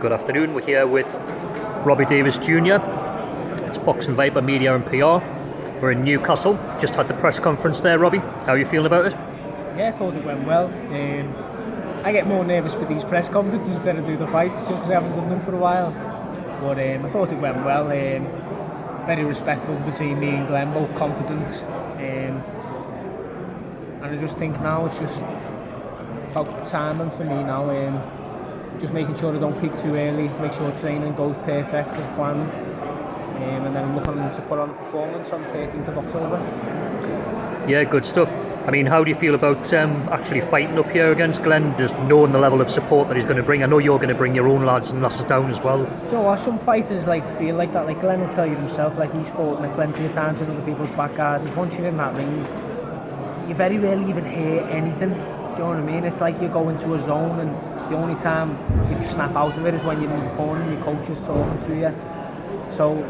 Good afternoon. We're here with Robbie Davies JR. It's Boxing Viper Media and PR. We're in Newcastle. Just had the press conference there, Robbie. How are you feeling about it? Yeah, I thought it went well. I get more nervous for these press conferences than I do the fights, because I haven't done them for a while. But I thought it went well. Very respectful between me and Glenn, both confident. And I just think now it's just about timing for me now. Just making sure I don't peak too early, make sure training goes perfect as planned. And then I'm looking to put on a performance on the 13th of October. Yeah, good stuff. I mean, how do you feel about actually fighting up here against Glenn, just knowing the level of support that he's going to bring? I know you're going to bring your own lads and lasses down as well. Do you know what, some fighters feel like that. Like Glenn will tell you himself, he's fought plenty of times in other people's back gardens. Once you're in that ring, you very rarely even hear anything. Do you know what I mean? It's like you go into a zone, and the only time you can snap out of it is when you're in the corner and your coach is talking to you. So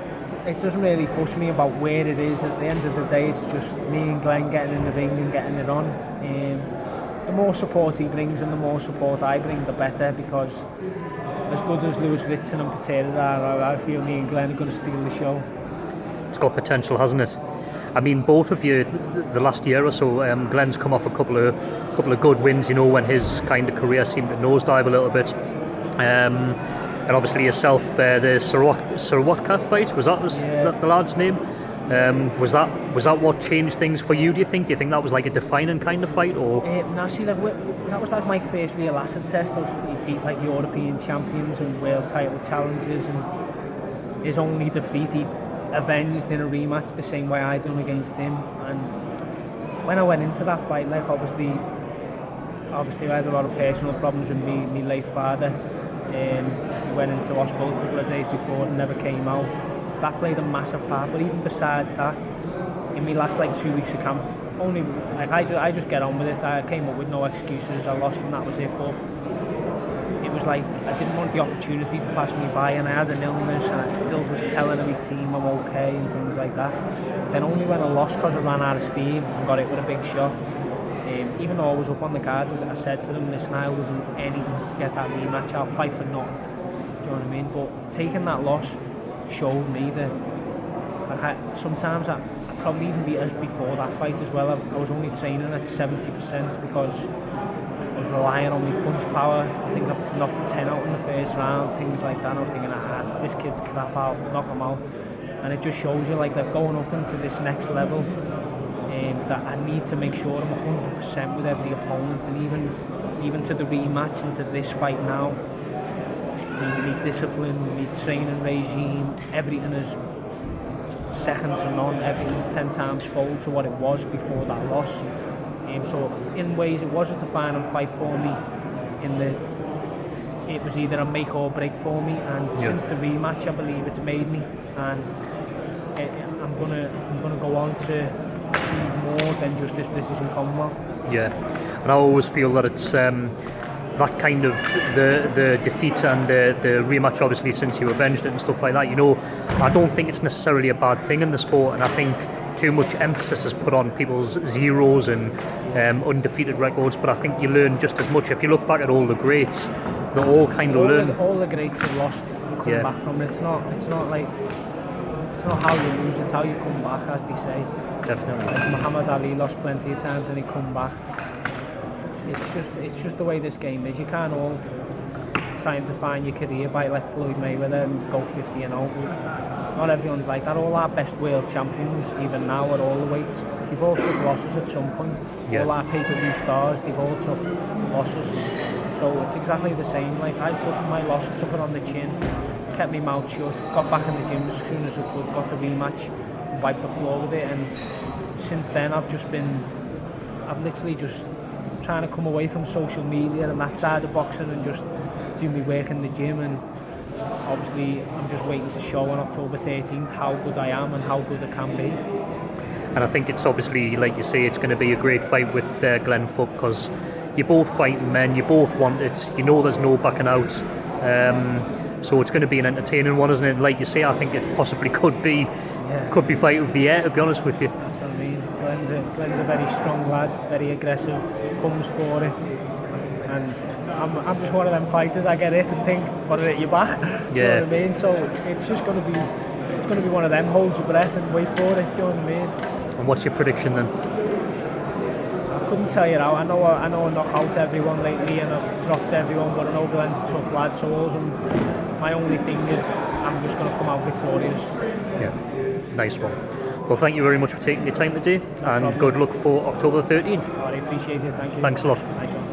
it doesn't really fuss me about where it is. At the end of the day, it's just me and Glenn getting in the ring and getting it on. The more support he brings and the more support I bring, the better, because as good as Lewis Ritson and Patera are, I feel me and Glenn are going to steal the show. It's got potential, hasn't it? I mean, both of you, the last year or so, Glenn's come off a couple of good wins, you know, when his kind of career seemed to nosedive a little bit. And obviously yourself, the Sorotka fight, was that the lad's name? Was that what changed things for you, do you think? Do you think that was like a defining kind of fight? Or? No, see, that was like my first real acid test. He beat European champions and world title challengers, and his only defeat he avenged in a rematch the same way I done against him. And when I went into that fight, obviously I had a lot of personal problems with me late father. He went into hospital a couple of days before and never came out, so that played a massive part. But even besides that, in my last 2 weeks of camp, I just get on with it. I came up with no excuses. I lost and that was it. But it was I didn't want the opportunity to pass me by, and I had an illness, and I still was telling my team I'm okay and things like that. Then only when I lost, because I ran out of steam and got hit with a big shot, even though I was up on the cards, I said to them, listen, I will do anything to get that rematch. I'll fight for nothing. Do you know what I mean? But taking that loss showed me that sometimes I probably even beat us before that fight as well. I was only training at 70% because I was relying on my punch power. I think I knocked 10 out in the first round, things like that. And I was thinking, this kid's crap, I'll knock him out. And it just shows you that going up into this next level, that I need to make sure I'm 100% with every opponent, and even to the rematch and to this fight now, my discipline, my training regime, everything is second to none. Everything's 10 times fold to what it was before that loss. So in ways it was a defining fight for me. It was either a make or break for me, and since the rematch I believe it's made me, and I'm gonna go on to achieve more than just this British and Commonwealth. Yeah, and I always feel that it's that kind of the defeat and the rematch, obviously, since you avenged it and stuff like that, you know, I don't think it's necessarily a bad thing in the sport, and I think too much emphasis is put on people's zeros and undefeated records, but I think you learn just as much. If you look back at all the greats, they all kind of learn. All the greats have lost and come back from it. It's not how you lose, it's how you come back, as they say. Definitely. Muhammad Ali lost plenty of times and he come back. It's just the way this game is. You can't all try and define your career by Floyd Mayweather and go 50-0. Not everyone's like that. All our best world champions, even now at all the weights, they've all took losses at some point. All our pay-per-view stars, they've all took losses. So it's exactly the same. I took my loss, I took it on the chin, kept my mouth shut, got back in the gym as soon as I could, got the rematch, wiped the floor with it, and since then I've literally just trying to come away from social media and that side of boxing and just do my work in the gym, and obviously I'm just waiting to show on October 13th how good I am and how good I can be. And I think it's obviously, like you say, it's going to be a great fight with Glenn Foot, because you're both fighting men, you both want it, you know there's no backing out. So it's going to be an entertaining one, isn't it? Like you say, I think it possibly could be fight of the year, to be honest with you. That's what I mean. Glenn's a very strong lad, very aggressive, comes for it, and I'm just one of them fighters. I get hit and think, got to hit you back. Do you know what I mean? So it's just going to be one of them. Hold your breath and wait for it. Do you know what I mean? And what's your prediction then? I couldn't tell you now. I know I knock out everyone lately and I've dropped everyone, but I know Glenn's a tough lad. So my only thing is I'm just going to come out victorious. Yeah, nice one. Well, thank you very much for taking your time today, and good luck for October 13th. I appreciate it. Thank you. Thanks a lot. Nice one.